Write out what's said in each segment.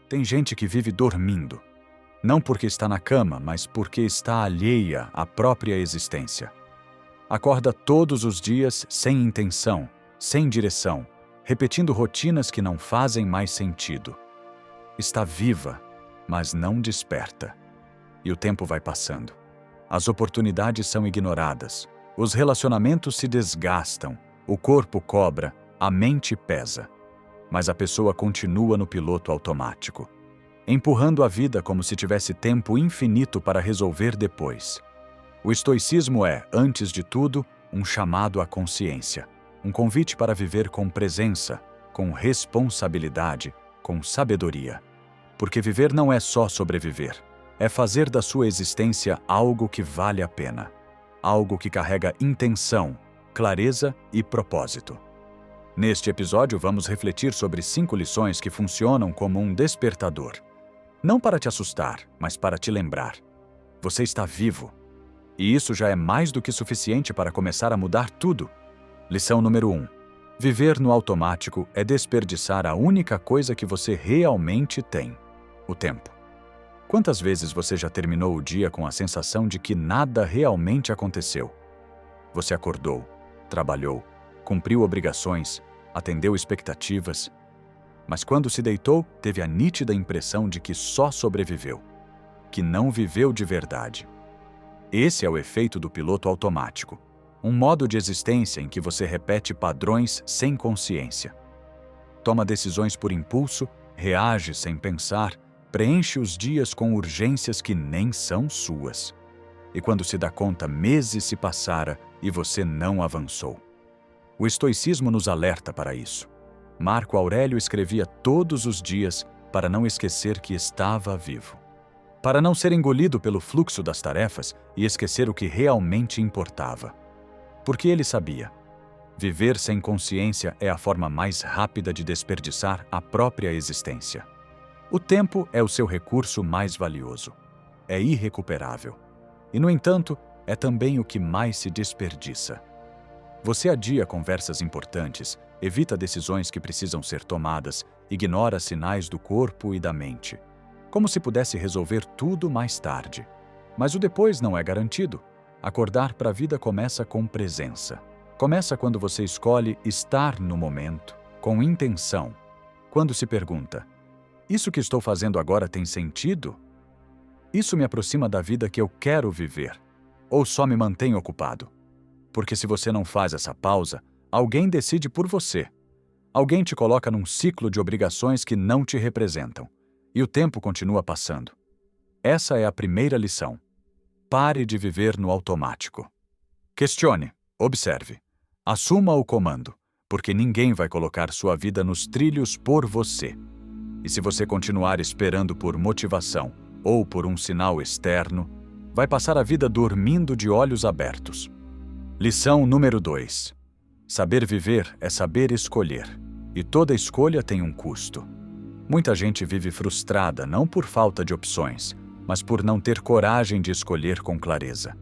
Tem gente que vive dormindo, não porque está na cama, mas porque está alheia à própria existência. Acorda todos os dias sem intenção, sem direção, repetindo rotinas que não fazem mais sentido. Está viva, mas não desperta. E o tempo vai passando. As oportunidades são ignoradas, os relacionamentos se desgastam, o corpo cobra, a mente pesa. Mas a pessoa continua no piloto automático, empurrando a vida como se tivesse tempo infinito para resolver depois. O estoicismo é, antes de tudo, um chamado à consciência, um convite para viver com presença, com responsabilidade, com sabedoria. Porque viver não é só sobreviver, é fazer da sua existência algo que vale a pena, algo que carrega intenção, clareza e propósito. Neste episódio, vamos refletir sobre 5 lições que funcionam como um despertador. Não para te assustar, mas para te lembrar. Você está vivo. E isso já é mais do que suficiente para começar a mudar tudo. Lição número 1. Viver no automático é desperdiçar a única coisa que você realmente tem: o tempo. Quantas vezes você já terminou o dia com a sensação de que nada realmente aconteceu? Você acordou, trabalhou, cumpriu obrigações, atendeu expectativas, mas quando se deitou, teve a nítida impressão de que só sobreviveu, que não viveu de verdade. Esse é o efeito do piloto automático, um modo de existência em que você repete padrões sem consciência. Toma decisões por impulso, reage sem pensar, preenche os dias com urgências que nem são suas. E quando se dá conta, meses se passaram e você não avançou. O estoicismo nos alerta para isso. Marco Aurélio escrevia todos os dias para não esquecer que estava vivo, para não ser engolido pelo fluxo das tarefas e esquecer o que realmente importava. Porque ele sabia, viver sem consciência é a forma mais rápida de desperdiçar a própria existência. O tempo é o seu recurso mais valioso. É irrecuperável. E, no entanto, é também o que mais se desperdiça. Você adia conversas importantes, evita decisões que precisam ser tomadas, ignora sinais do corpo e da mente, como se pudesse resolver tudo mais tarde. Mas o depois não é garantido. Acordar para a vida começa com presença. Começa quando você escolhe estar no momento, com intenção. Quando se pergunta: isso que estou fazendo agora tem sentido? Isso me aproxima da vida que eu quero viver? Ou só me mantém ocupado? Porque se você não faz essa pausa, alguém decide por você. Alguém te coloca num ciclo de obrigações que não te representam. E o tempo continua passando. Essa é a primeira lição. Pare de viver no automático. Questione, observe. Assuma o comando, porque ninguém vai colocar sua vida nos trilhos por você. E se você continuar esperando por motivação ou por um sinal externo, vai passar a vida dormindo de olhos abertos. Lição número 2. Saber viver é saber escolher, e toda escolha tem um custo. Muita gente vive frustrada não por falta de opções, mas por não ter coragem de escolher com clareza.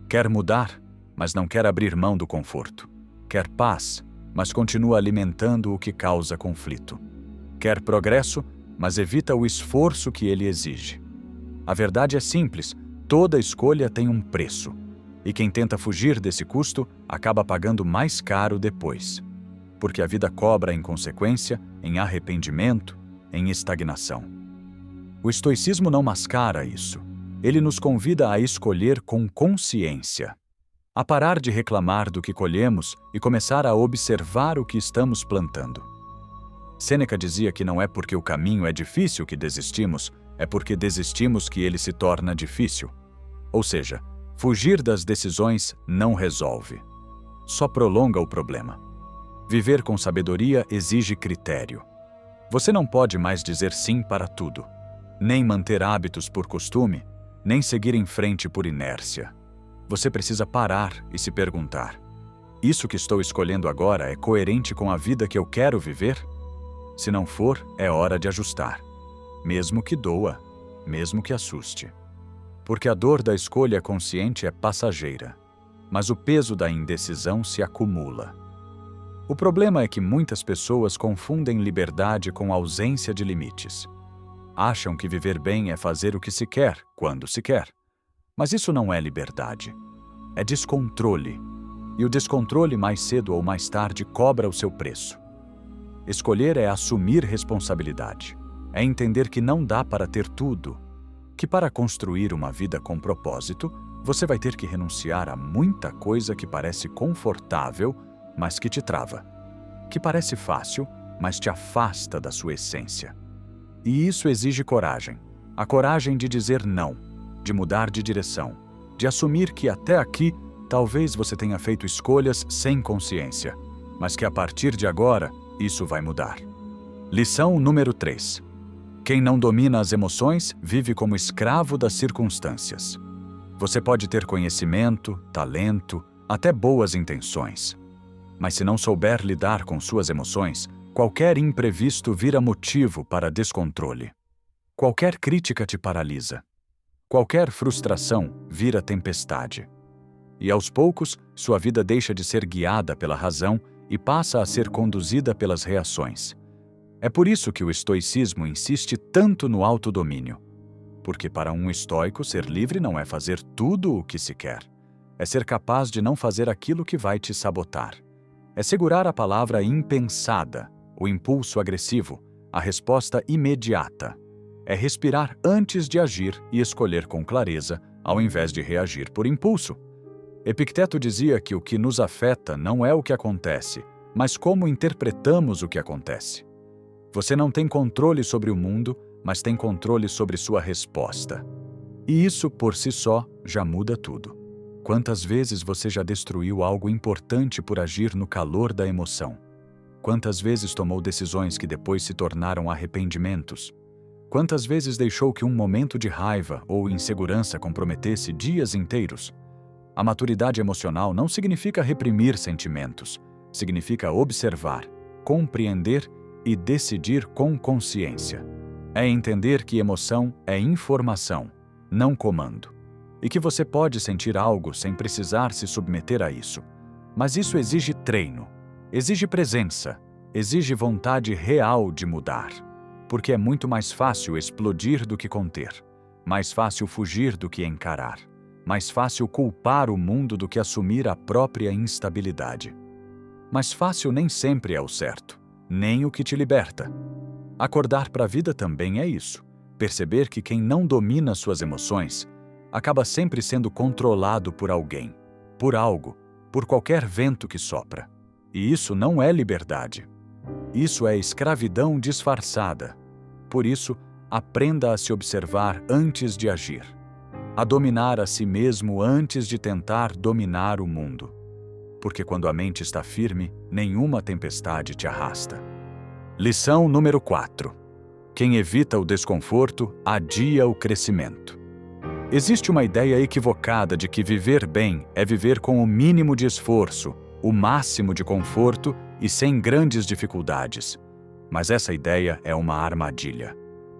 Quer mudar, mas não quer abrir mão do conforto. Quer paz, mas continua alimentando o que causa conflito. Quer progresso, mas evita o esforço que ele exige. A verdade é simples: toda escolha tem um preço. E quem tenta fugir desse custo acaba pagando mais caro depois. Porque a vida cobra em consequência, em arrependimento, em estagnação. O estoicismo não mascara isso. Ele nos convida a escolher com consciência. A parar de reclamar do que colhemos e começar a observar o que estamos plantando. Sêneca dizia que não é porque o caminho é difícil que desistimos, é porque desistimos que ele se torna difícil. Ou seja, fugir das decisões não resolve. Só prolonga o problema. Viver com sabedoria exige critério. Você não pode mais dizer sim para tudo, nem manter hábitos por costume, nem seguir em frente por inércia. Você precisa parar e se perguntar: isso que estou escolhendo agora é coerente com a vida que eu quero viver? Se não for, é hora de ajustar. Mesmo que doa, mesmo que assuste. Porque a dor da escolha consciente é passageira, mas o peso da indecisão se acumula. O problema é que muitas pessoas confundem liberdade com ausência de limites. acham que viver bem é fazer o que se quer, quando se quer. Mas isso não é liberdade. É descontrole. E o descontrole, mais cedo ou mais tarde, cobra o seu preço. Escolher é assumir responsabilidade. É entender que não dá para ter tudo. Que para construir uma vida com propósito, você vai ter que renunciar a muita coisa que parece confortável, mas que te trava. Que parece fácil, mas te afasta da sua essência. E isso exige coragem. A coragem de dizer não, de mudar de direção, de assumir que até aqui talvez você tenha feito escolhas sem consciência, mas que a partir de agora isso vai mudar. Lição número 3. Quem não domina as emoções vive como escravo das circunstâncias. Você pode ter conhecimento, talento, até boas intenções. Mas se não souber lidar com suas emoções, qualquer imprevisto vira motivo para descontrole. Qualquer crítica te paralisa. Qualquer frustração vira tempestade. E aos poucos, sua vida deixa de ser guiada pela razão e passa a ser conduzida pelas reações. É por isso que o estoicismo insiste tanto no autodomínio. Porque para um estoico, ser livre não é fazer tudo o que se quer. É ser capaz de não fazer aquilo que vai te sabotar. É segurar a palavra impensada, o impulso agressivo, a resposta imediata. É respirar antes de agir e escolher com clareza, ao invés de reagir por impulso. Epicteto dizia que o que nos afeta não é o que acontece, mas como interpretamos o que acontece. Você não tem controle sobre o mundo, mas tem controle sobre sua resposta. E isso, por si só, já muda tudo. Quantas vezes você já destruiu algo importante por agir no calor da emoção? Quantas vezes tomou decisões que depois se tornaram arrependimentos? Quantas vezes deixou que um momento de raiva ou insegurança comprometesse dias inteiros? A maturidade emocional não significa reprimir sentimentos, significa observar, compreender e decidir com consciência. É entender que emoção é informação, não comando, e que você pode sentir algo sem precisar se submeter a isso. Mas isso exige treino, exige presença, exige vontade real de mudar, porque é muito mais fácil explodir do que conter, mais fácil fugir do que encarar, mais fácil culpar o mundo do que assumir a própria instabilidade. Mas fácil nem sempre é o certo, nem o que te liberta. Acordar para a vida também é isso. Perceber que quem não domina suas emoções acaba sempre sendo controlado por alguém, por algo, por qualquer vento que sopra. E isso não é liberdade. Isso é escravidão disfarçada. Por isso, aprenda a se observar antes de agir, a dominar a si mesmo antes de tentar dominar o mundo. Porque quando a mente está firme, nenhuma tempestade te arrasta. Lição número 4. Quem evita o desconforto, adia o crescimento. Existe uma ideia equivocada de que viver bem é viver com o mínimo de esforço, o máximo de conforto e sem grandes dificuldades. Mas essa ideia é uma armadilha.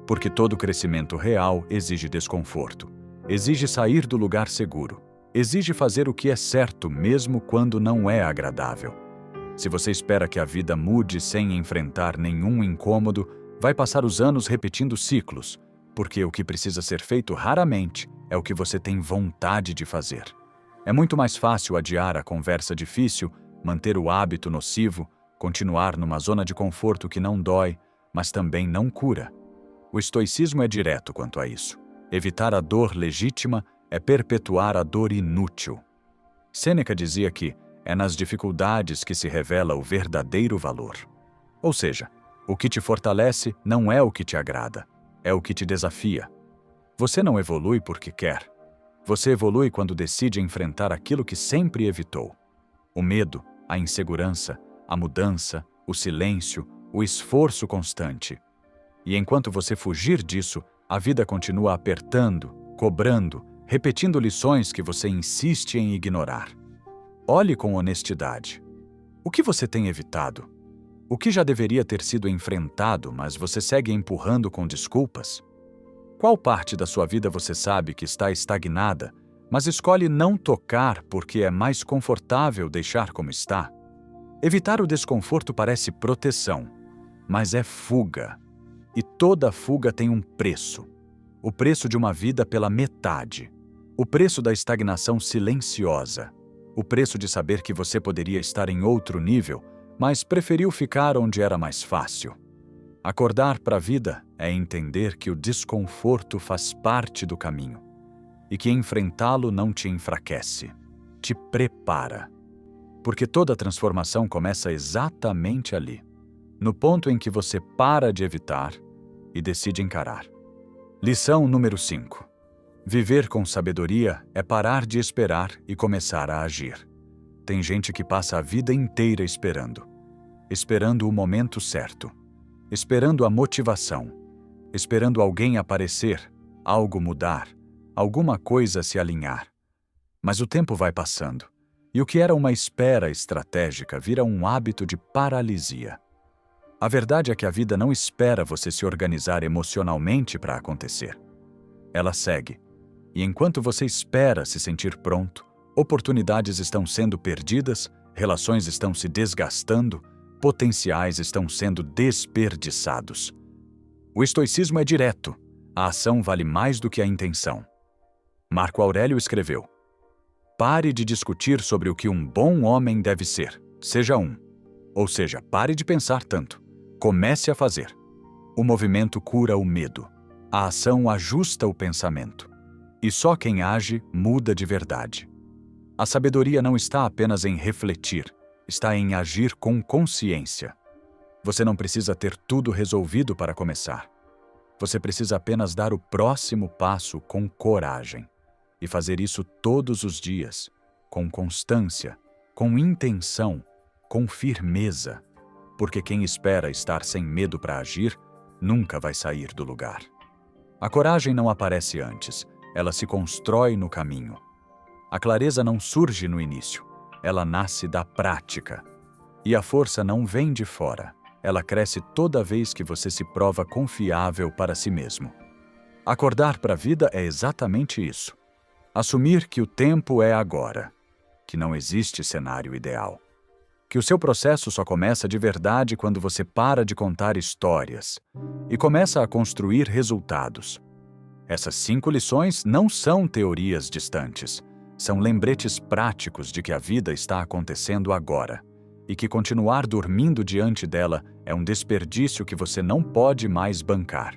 Porque todo crescimento real exige desconforto. Exige sair do lugar seguro. Exige fazer o que é certo mesmo quando não é agradável. Se você espera que a vida mude sem enfrentar nenhum incômodo, vai passar os anos repetindo ciclos, porque o que precisa ser feito raramente é o que você tem vontade de fazer. É muito mais fácil adiar a conversa difícil, manter o hábito nocivo, continuar numa zona de conforto que não dói, mas também não cura. O estoicismo é direto quanto a isso. Evitar a dor legítima é perpetuar a dor inútil. Sêneca dizia que é nas dificuldades que se revela o verdadeiro valor. Ou seja, o que te fortalece não é o que te agrada, é o que te desafia. Você não evolui porque quer. Você evolui quando decide enfrentar aquilo que sempre evitou. O medo, a insegurança, a mudança, o silêncio, o esforço constante. E enquanto você fugir disso, a vida continua apertando, cobrando, repetindo lições que você insiste em ignorar. Olhe com honestidade. O que você tem evitado? O que já deveria ter sido enfrentado, mas você segue empurrando com desculpas? Qual parte da sua vida você sabe que está estagnada, mas escolhe não tocar porque é mais confortável deixar como está? Evitar o desconforto parece proteção, mas é fuga. E toda fuga tem um preço. O preço de uma vida pela metade. O preço da estagnação silenciosa. O preço de saber que você poderia estar em outro nível, mas preferiu ficar onde era mais fácil. Acordar para a vida é entender que o desconforto faz parte do caminho e que enfrentá-lo não te enfraquece, te prepara. Porque toda transformação começa exatamente ali, no ponto em que você para de evitar e decide encarar. Lição número 5. Viver com sabedoria é parar de esperar e começar a agir. Tem gente que passa a vida inteira esperando o momento certo, esperando a motivação, esperando alguém aparecer, algo mudar, alguma coisa se alinhar. Mas o tempo vai passando, e o que era uma espera estratégica vira um hábito de paralisia. A verdade é que a vida não espera você se organizar emocionalmente para acontecer. Ela segue. E enquanto você espera se sentir pronto, oportunidades estão sendo perdidas, relações estão se desgastando, potenciais estão sendo desperdiçados. O estoicismo é direto. A ação vale mais do que a intenção. Marco Aurélio escreveu: "Pare de discutir sobre o que um bom homem deve ser. Seja um." Ou seja, pare de pensar tanto. Comece a fazer. O movimento cura o medo. A ação ajusta o pensamento. E só quem age muda de verdade. A sabedoria não está apenas em refletir, está em agir com consciência. Você não precisa ter tudo resolvido para começar. Você precisa apenas dar o próximo passo com coragem. E fazer isso todos os dias, com constância, com intenção, com firmeza. Porque quem espera estar sem medo para agir, nunca vai sair do lugar. A coragem não aparece antes. Ela se constrói no caminho. A clareza não surge no início, ela nasce da prática. E a força não vem de fora, ela cresce toda vez que você se prova confiável para si mesmo. Acordar para a vida é exatamente isso. Assumir que o tempo é agora, que não existe cenário ideal. Que o seu processo só começa de verdade quando você para de contar histórias e começa a construir resultados. Essas 5 lições não são teorias distantes, são lembretes práticos de que a vida está acontecendo agora e que continuar dormindo diante dela é um desperdício que você não pode mais bancar.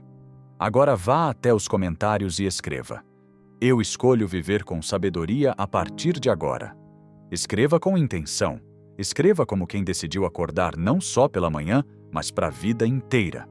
Agora vá até os comentários e escreva: "Eu escolho viver com sabedoria a partir de agora." Escreva com intenção, escreva como quem decidiu acordar não só pela manhã, mas para a vida inteira.